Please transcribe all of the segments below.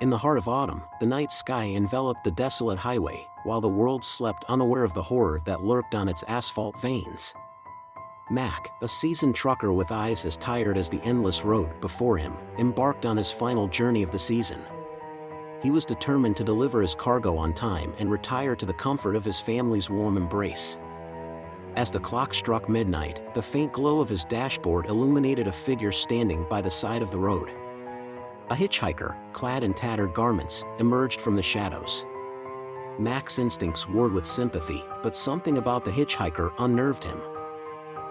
In the heart of autumn, the night sky enveloped the desolate highway, while the world slept unaware of the horror that lurked on its asphalt veins. Mac, a seasoned trucker with eyes as tired as the endless road before him, embarked on his final journey of the season. He was determined to deliver his cargo on time and retire to the comfort of his family's warm embrace. As the clock struck midnight, the faint glow of his dashboard illuminated a figure standing by the side of the road. A hitchhiker, clad in tattered garments, emerged from the shadows. Mac's instincts warred with sympathy, but something about the hitchhiker unnerved him.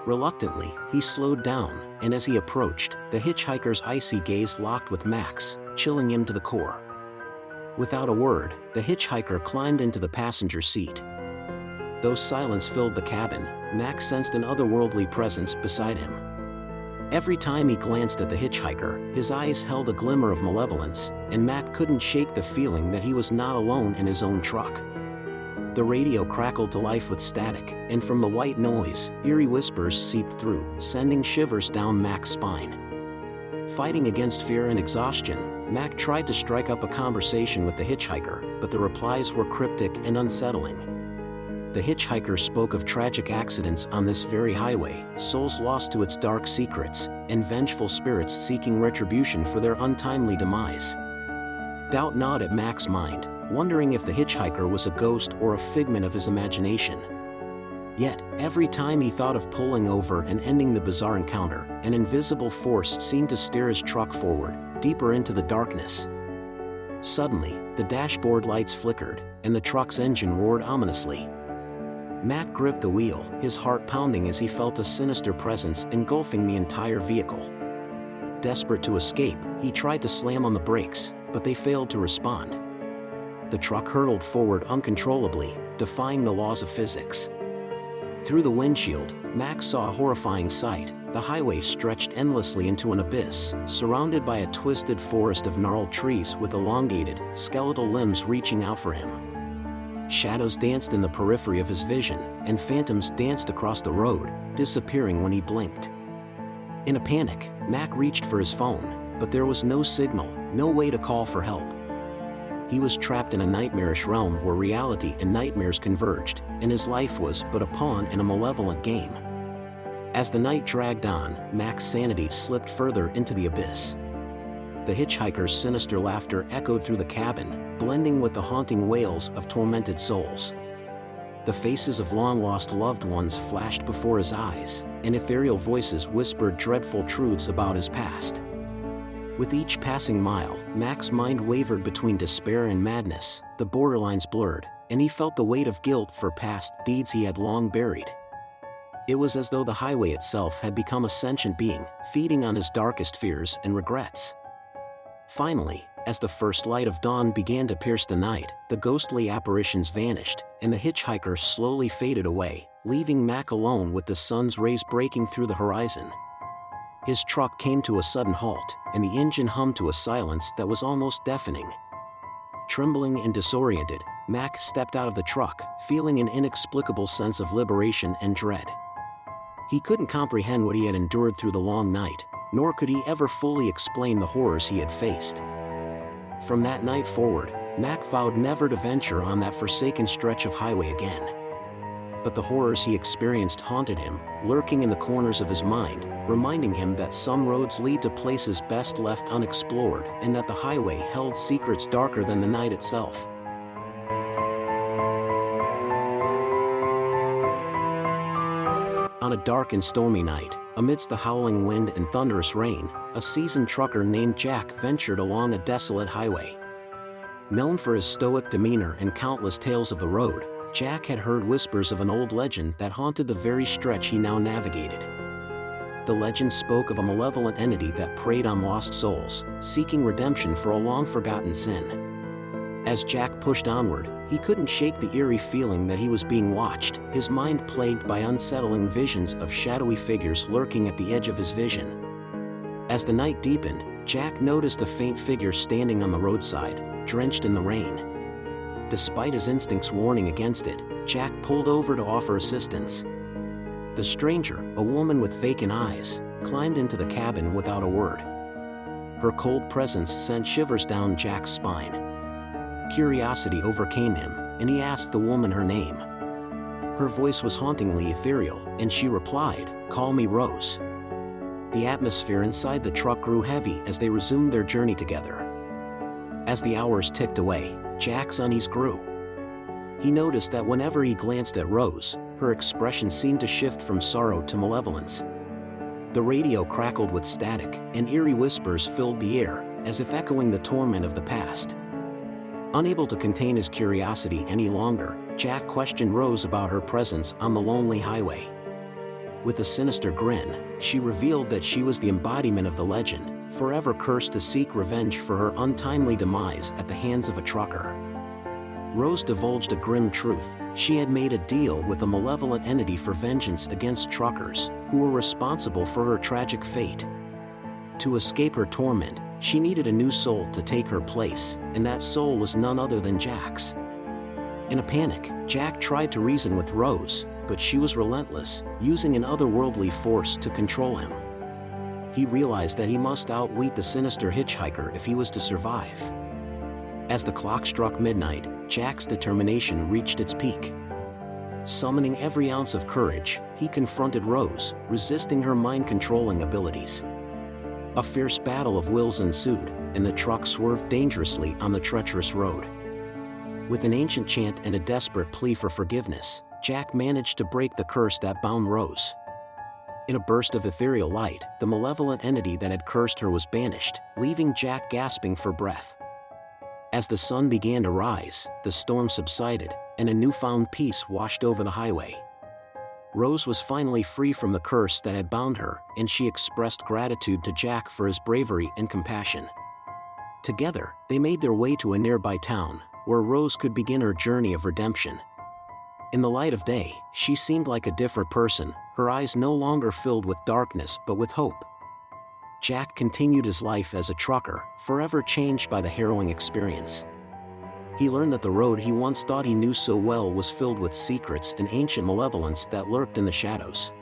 Reluctantly, he slowed down, and as he approached, the hitchhiker's icy gaze locked with Mac's, chilling him to the core. Without a word, the hitchhiker climbed into the passenger seat. Though silence filled the cabin, Mac sensed an otherworldly presence beside him. Every time he glanced at the hitchhiker, his eyes held a glimmer of malevolence, and Mac couldn't shake the feeling that he was not alone in his own truck. The radio crackled to life with static, and from the white noise, eerie whispers seeped through, sending shivers down Mac's spine. Fighting against fear and exhaustion, Mac tried to strike up a conversation with the hitchhiker, but the replies were cryptic and unsettling. The hitchhiker spoke of tragic accidents on this very highway, souls lost to its dark secrets, and vengeful spirits seeking retribution for their untimely demise. Doubt gnawed at Mac's mind, wondering if the hitchhiker was a ghost or a figment of his imagination. Yet, every time he thought of pulling over and ending the bizarre encounter, an invisible force seemed to steer his truck forward, deeper into the darkness. Suddenly, the dashboard lights flickered, and the truck's engine roared ominously. Mac gripped the wheel, his heart pounding as he felt a sinister presence engulfing the entire vehicle. Desperate to escape, he tried to slam on the brakes, but they failed to respond. The truck hurtled forward uncontrollably, defying the laws of physics. Through the windshield, Mac saw a horrifying sight. The highway stretched endlessly into an abyss, surrounded by a twisted forest of gnarled trees with elongated, skeletal limbs reaching out for him. Shadows danced in the periphery of his vision, and phantoms danced across the road, disappearing when he blinked. In a panic, Mac reached for his phone, but there was no signal, no way to call for help. He was trapped in a nightmarish realm where reality and nightmares converged, and his life was but a pawn in a malevolent game. As the night dragged on, Mac's sanity slipped further into the abyss. The hitchhiker's sinister laughter echoed through the cabin, blending with the haunting wails of tormented souls. The faces of long-lost loved ones flashed before his eyes, and ethereal voices whispered dreadful truths about his past. With each passing mile, Mac's mind wavered between despair and madness, the borderlines blurred, and he felt the weight of guilt for past deeds he had long buried. It was as though the highway itself had become a sentient being, feeding on his darkest fears and regrets. Finally, as the first light of dawn began to pierce the night, the ghostly apparitions vanished, and the hitchhiker slowly faded away, leaving Mac alone with the sun's rays breaking through the horizon. His truck came to a sudden halt, and the engine hummed to a silence that was almost deafening. Trembling and disoriented, Mac stepped out of the truck, feeling an inexplicable sense of liberation and dread. He couldn't comprehend what he had endured through the long night, nor could he ever fully explain the horrors he had faced. From that night forward, Mac vowed never to venture on that forsaken stretch of highway again. But the horrors he experienced haunted him, lurking in the corners of his mind, reminding him that some roads lead to places best left unexplored, and that the highway held secrets darker than the night itself. On a dark and stormy night, amidst the howling wind and thunderous rain, a seasoned trucker named Jack ventured along a desolate highway. Known for his stoic demeanor and countless tales of the road, Jack had heard whispers of an old legend that haunted the very stretch he now navigated. The legend spoke of a malevolent entity that preyed on lost souls, seeking redemption for a long-forgotten sin. As Jack pushed onward, he couldn't shake the eerie feeling that he was being watched, his mind plagued by unsettling visions of shadowy figures lurking at the edge of his vision. As the night deepened, Jack noticed a faint figure standing on the roadside, drenched in the rain. Despite his instincts warning against it, Jack pulled over to offer assistance. The stranger, a woman with vacant eyes, climbed into the cabin without a word. Her cold presence sent shivers down Jack's spine. Curiosity overcame him, and he asked the woman her name. Her voice was hauntingly ethereal, and she replied, "Call me Rose." The atmosphere inside the truck grew heavy as they resumed their journey together. As the hours ticked away, Jack's unease grew. He noticed that whenever he glanced at Rose, her expression seemed to shift from sorrow to malevolence. The radio crackled with static, and eerie whispers filled the air, as if echoing the torment of the past. Unable to contain his curiosity any longer, Jack questioned Rose about her presence on the lonely highway. With a sinister grin, she revealed that she was the embodiment of the legend, forever cursed to seek revenge for her untimely demise at the hands of a trucker. Rose divulged a grim truth: she had made a deal with a malevolent entity for vengeance against truckers, who were responsible for her tragic fate. To escape her torment, she needed a new soul to take her place, and that soul was none other than Jack's. In a panic, Jack tried to reason with Rose, but she was relentless, using an otherworldly force to control him. He realized that he must outwit the sinister hitchhiker if he was to survive. As the clock struck midnight, Jack's determination reached its peak. Summoning every ounce of courage, he confronted Rose, resisting her mind-controlling abilities. A fierce battle of wills ensued, and the truck swerved dangerously on the treacherous road. With an ancient chant and a desperate plea for forgiveness, Jack managed to break the curse that bound Rose. In a burst of ethereal light, the malevolent entity that had cursed her was banished, leaving Jack gasping for breath. As the sun began to rise, the storm subsided, and a newfound peace washed over the highway. Rose was finally free from the curse that had bound her, and she expressed gratitude to Jack for his bravery and compassion. Together, they made their way to a nearby town, where Rose could begin her journey of redemption. In the light of day, she seemed like a different person, her eyes no longer filled with darkness but with hope. Jack continued his life as a trucker, forever changed by the harrowing experience. He learned that the road he once thought he knew so well was filled with secrets and ancient malevolence that lurked in the shadows.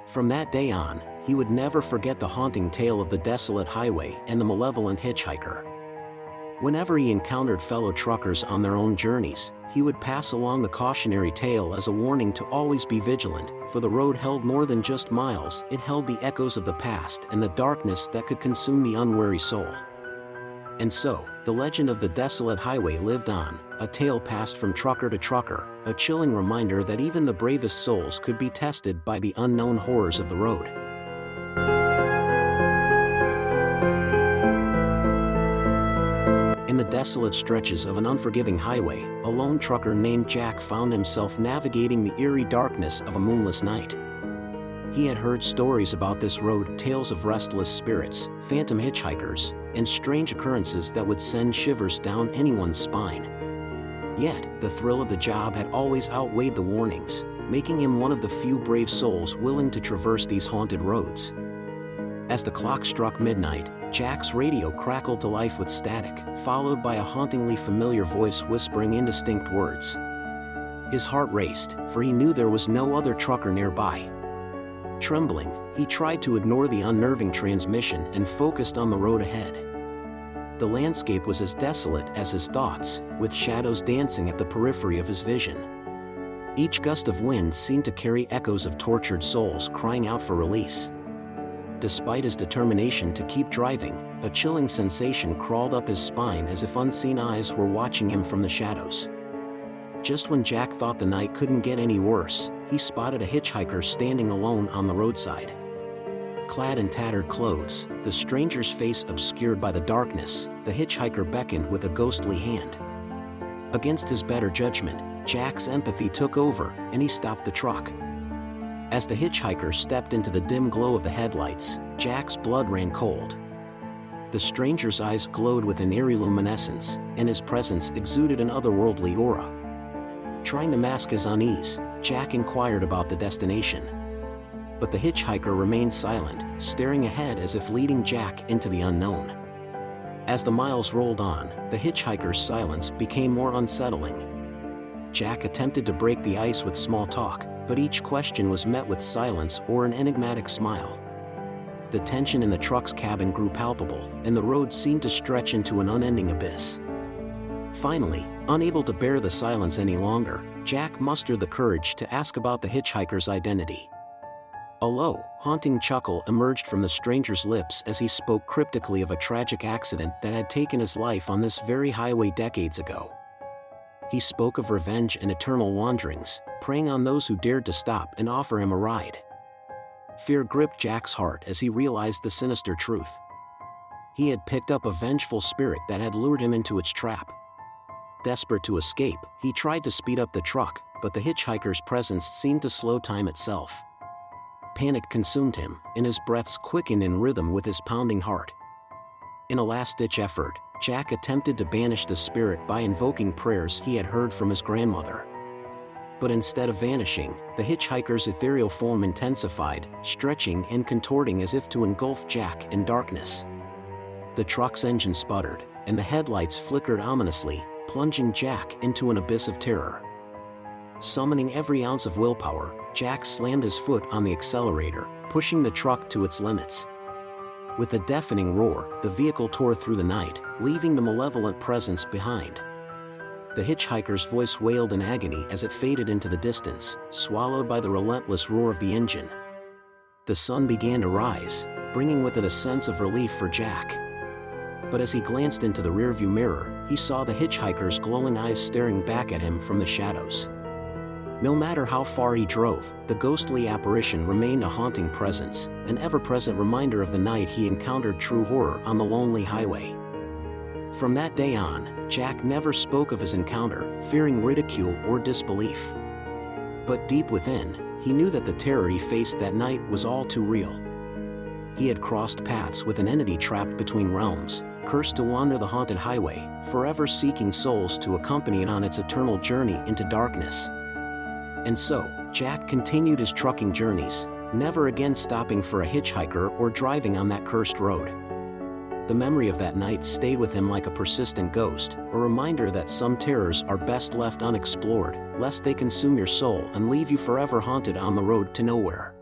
From that day on, he would never forget the haunting tale of the desolate highway and the malevolent hitchhiker. Whenever he encountered fellow truckers on their own journeys, he would pass along the cautionary tale as a warning to always be vigilant, for the road held more than just miles, it held the echoes of the past and the darkness that could consume the unwary soul. And so, the legend of the desolate highway lived on, a tale passed from trucker to trucker, a chilling reminder that even the bravest souls could be tested by the unknown horrors of the road. In the desolate stretches of an unforgiving highway, a lone trucker named Jack found himself navigating the eerie darkness of a moonless night. He had heard stories about this road, tales of restless spirits, phantom hitchhikers, and strange occurrences that would send shivers down anyone's spine. Yet, the thrill of the job had always outweighed the warnings, making him one of the few brave souls willing to traverse these haunted roads. As the clock struck midnight, Jack's radio crackled to life with static, followed by a hauntingly familiar voice whispering indistinct words. His heart raced, for he knew there was no other trucker nearby. Trembling, he tried to ignore the unnerving transmission and focused on the road ahead. The landscape was as desolate as his thoughts, with shadows dancing at the periphery of his vision. Each gust of wind seemed to carry echoes of tortured souls crying out for release. Despite his determination to keep driving, a chilling sensation crawled up his spine as if unseen eyes were watching him from the shadows. Just when Jack thought the night couldn't get any worse, he spotted a hitchhiker standing alone on the roadside. Clad in tattered clothes, the stranger's face obscured by the darkness, the hitchhiker beckoned with a ghostly hand. Against his better judgment, Jack's empathy took over, and he stopped the truck. As the hitchhiker stepped into the dim glow of the headlights, Jack's blood ran cold. The stranger's eyes glowed with an eerie luminescence, and his presence exuded an otherworldly aura. Trying to mask his unease, Jack inquired about the destination. But the hitchhiker remained silent, staring ahead as if leading Jack into the unknown. As the miles rolled on, the hitchhiker's silence became more unsettling. Jack attempted to break the ice with small talk, but each question was met with silence or an enigmatic smile. The tension in the truck's cabin grew palpable, and the road seemed to stretch into an unending abyss. Finally, unable to bear the silence any longer, Jack mustered the courage to ask about the hitchhiker's identity. A low, haunting chuckle emerged from the stranger's lips as he spoke cryptically of a tragic accident that had taken his life on this very highway decades ago. He spoke of revenge and eternal wanderings, preying on those who dared to stop and offer him a ride. Fear gripped Jack's heart as he realized the sinister truth. He had picked up a vengeful spirit that had lured him into its trap. Desperate to escape, he tried to speed up the truck, but the hitchhiker's presence seemed to slow time itself. Panic consumed him, and his breaths quickened in rhythm with his pounding heart. In a last-ditch effort, Jack attempted to banish the spirit by invoking prayers he had heard from his grandmother. But instead of vanishing, the hitchhiker's ethereal form intensified, stretching and contorting as if to engulf Jack in darkness. The truck's engine sputtered, and the headlights flickered ominously, plunging Jack into an abyss of terror. Summoning every ounce of willpower, Jack slammed his foot on the accelerator, pushing the truck to its limits. With a deafening roar, the vehicle tore through the night, leaving the malevolent presence behind. The hitchhiker's voice wailed in agony as it faded into the distance, swallowed by the relentless roar of the engine. The sun began to rise, bringing with it a sense of relief for Jack. But as he glanced into the rearview mirror, he saw the hitchhiker's glowing eyes staring back at him from the shadows. No matter how far he drove, the ghostly apparition remained a haunting presence, an ever-present reminder of the night he encountered true horror on the lonely highway. From that day on, Jack never spoke of his encounter, fearing ridicule or disbelief. But deep within, he knew that the terror he faced that night was all too real. He had crossed paths with an entity trapped between realms, cursed to wander the haunted highway, forever seeking souls to accompany it on its eternal journey into darkness. And so, Jack continued his trucking journeys, never again stopping for a hitchhiker or driving on that cursed road. The memory of that night stayed with him like a persistent ghost, a reminder that some terrors are best left unexplored, lest they consume your soul and leave you forever haunted on the road to nowhere.